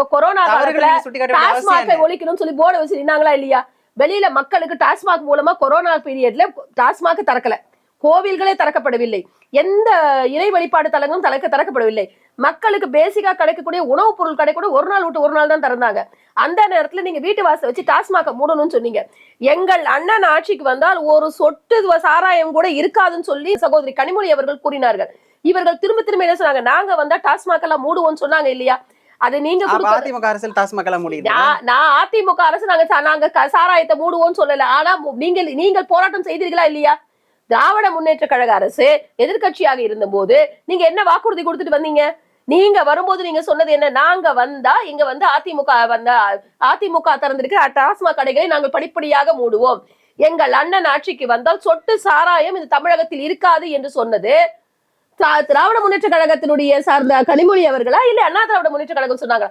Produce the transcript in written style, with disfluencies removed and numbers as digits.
அவங்க கொரோனா டாஸ்மாகை ஒழிக்கணும்னு சொல்லி போர்டு வச்சு நின்னாங்களா இல்லையா? வெளியில மக்களுக்கு டாஸ்மாக் மூலமா கொரோனா பீரியட்ல டாஸ்மாக் திறக்கல, கோவில்களே திறக்கப்படவில்லை, எந்த இறை வழிபாடு தலங்களும் திறக்கப்படவில்லை. மக்களுக்கு பேசிக்கா கிடைக்கக்கூடிய உணவுப் பொருள் கிடைக்கூட ஒரு நாள் விட்டு ஒரு நாள் தான் திறந்தாங்க. அந்த நேரத்துல நீங்க வீட்டு வாசல் வச்சு டாஸ்மாக மூடணும்னு சொன்னீங்க. எங்கள் அண்ணன் ஆட்சிக்கு வந்தால் ஒரு சொட்டு சாராயம் கூட இருக்காதுன்னு சொல்லி சகோதரி கனிமொழி அவர்கள் கூறினார்கள். இவர்கள் திரும்ப திரும்ப என்ன சொன்னாங்க, நாங்க வந்தா டாஸ்மாக் எல்லாம் மூடுவோம்னு சொன்னாங்க இல்லையா? அது நீங்க அதிமுக அரசு டாஸ்மாக் எல்லாம் முடியுது. நான் அதிமுக அரசு நாங்க சாராயத்தை மூடுவோம்னு சொல்லல. ஆனா நீங்கள் போராட்டம் செய்தீர்களா இல்லையா? திராவிட முன்னேற்ற கழக அரசு எதிர்கட்சியாக இருந்த போது நீங்க என்ன வாக்குறுதி கொடுத்துட்டு வந்தீங்க? நீங்க வரும்போது நீங்க சொன்னது என்ன? நாங்க வந்தா இங்க வந்து அதிமுக திறந்திருக்கிற டாஸ்மாக் கடைகளை நாங்கள் படிப்படியாக மூடுவோம், எங்கள் அண்ணன் ஆட்சிக்கு வந்தால் சொட்டு சாராயம் இந்த தமிழகத்தில் இருக்காது என்று சொன்னது திராவிட முன்னேற்ற கழகத்தினுடைய சார்ந்த கனிமொழி அவர்களா இல்ல அண்ணா திராவிட முன்னேற்ற கழகம் சொன்னாங்க?